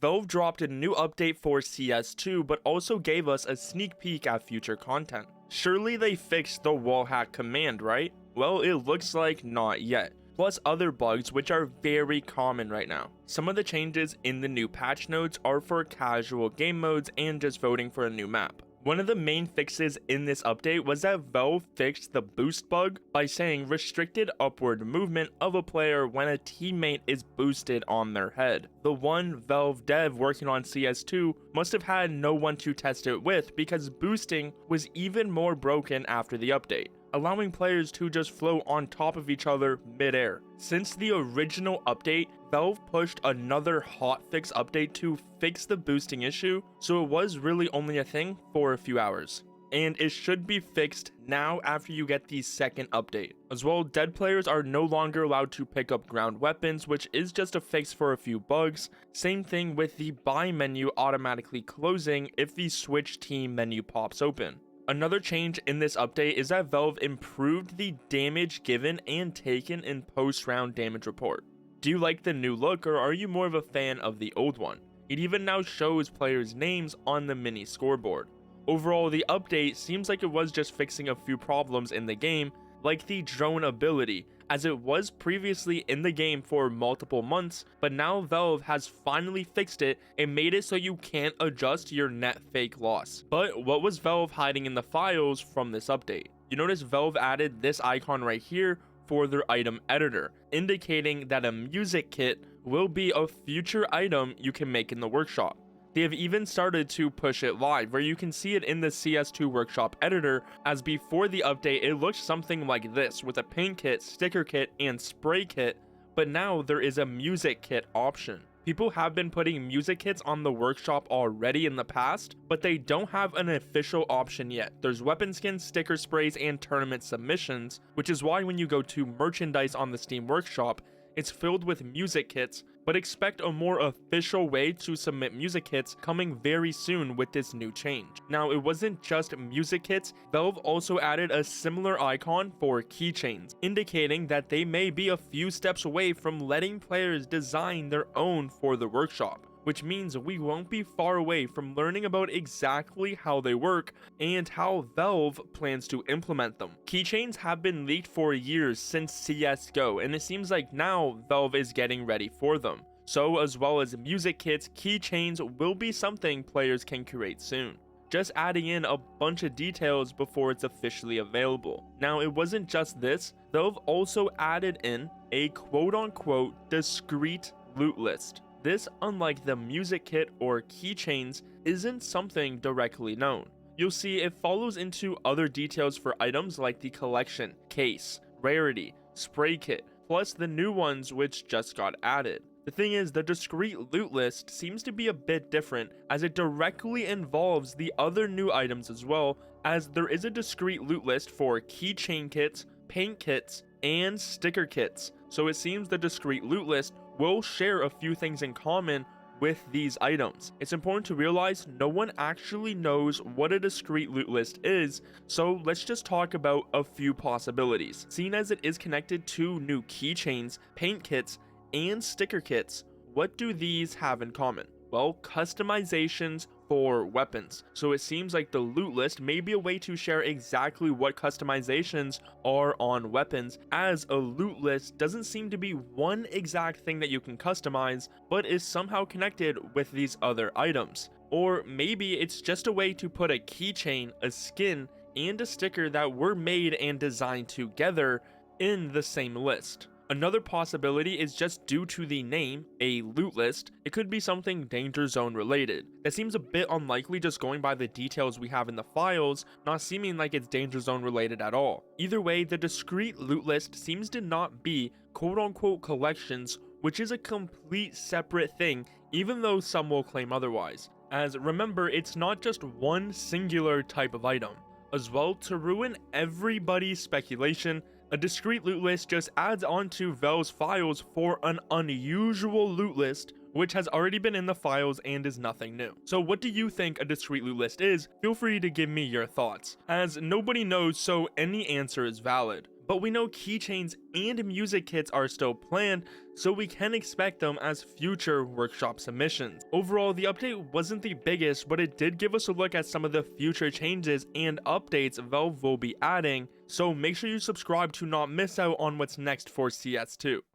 Valve dropped a new update for CS2 but also gave us a sneak peek at future content. Surely they fixed the wall hack command, right? Well, it looks like not yet, plus other bugs which are very common right now. Some of the changes in the new patch notes are for casual game modes and just voting for a new map. One of the main fixes in this update was that Valve fixed the boost bug by saying restricted upward movement of a player when a teammate is boosted on their head. The one Valve dev working on CS2 must have had no one to test it with because boosting was even more broken after the update, allowing players to just float on top of each other mid-air. Since the original update, Valve pushed another hotfix update to fix the boosting issue, so it was really only a thing for a few hours. And it should be fixed now after you get the second update. As well, dead players are no longer allowed to pick up ground weapons, which is just a fix for a few bugs. Same thing with the buy menu automatically closing if the switch team menu pops open. Another change in this update is that Valve improved the damage given and taken in post-round damage report. Do you like the new look, or are you more of a fan of the old one? It even now shows players' names on the mini scoreboard. Overall, the update seems like it was just fixing a few problems in the game, like the drone ability, as it was previously in the game for multiple months, but now Valve has finally fixed it and made it so you can't adjust your net fake loss. But what was Valve hiding in the files from this update? You notice Valve added this icon right here for their item editor, indicating that a music kit will be a future item you can make in the workshop. They have even started to push it live, where you can see it in the CS2 workshop editor, as before the update it looked something like this with a paint kit, sticker kit, and spray kit, but now there is a music kit option. People have been putting music kits on the workshop already in the past, but they don't have an official option yet. There's weapon skins, sticker sprays, and tournament submissions, which is why when you go to merchandise on the Steam workshop, it's filled with music kits, but expect a more official way to submit music kits coming very soon with this new change. Now, it wasn't just music kits, Valve also added a similar icon for keychains, indicating that they may be a few steps away from letting players design their own for the workshop, which means we won't be far away from learning about exactly how they work and how Valve plans to implement them. Keychains have been leaked for years since CSGO, and it seems like now Valve is getting ready for them. So, as well as music kits, keychains will be something players can create soon, just adding in a bunch of details before it's officially available. Now, it wasn't just this, Valve also added in a quote-unquote discrete loot list. This, unlike the music kit or keychains, isn't something directly known. You'll see it follows into other details for items like the collection, case, rarity, spray kit, plus the new ones which just got added. The thing is, the discrete loot list seems to be a bit different, as it directly involves the other new items as well, as there is a discrete loot list for keychain kits, paint kits, and sticker kits. So it seems the discrete loot list will share a few things in common with these items. It's important to realize no one actually knows what a discrete loot list is, so let's just talk about a few possibilities. Seeing as it is connected to new keychains, paint kits, and sticker kits, what do these have in common? Well, customizations for weapons. So it seems like the loot list may be a way to share exactly what customizations are on weapons, as a loot list doesn't seem to be one exact thing that you can customize, but is somehow connected with these other items. Or maybe it's just a way to put a keychain, a skin, and a sticker that were made and designed together in the same list. Another possibility is just due to the name, a loot list, it could be something Danger Zone related. That seems a bit unlikely just going by the details we have in the files, not seeming like it's Danger Zone related at all. Either way, the discrete loot list seems to not be quote-unquote collections, which is a complete separate thing, even though some will claim otherwise. As remember, it's not just one singular type of item. As well, to ruin everybody's speculation, a discrete loot list just adds on to Valve's files for an unusual loot list, which has already been in the files and is nothing new. So what do you think a discrete loot list is? Feel free to give me your thoughts, as nobody knows, so any answer is valid. But we know keychains and music kits are still planned, so we can expect them as future workshop submissions. Overall, the update wasn't the biggest, but it did give us a look at some of the future changes and updates Valve will be adding, so make sure you subscribe to not miss out on what's next for CS2.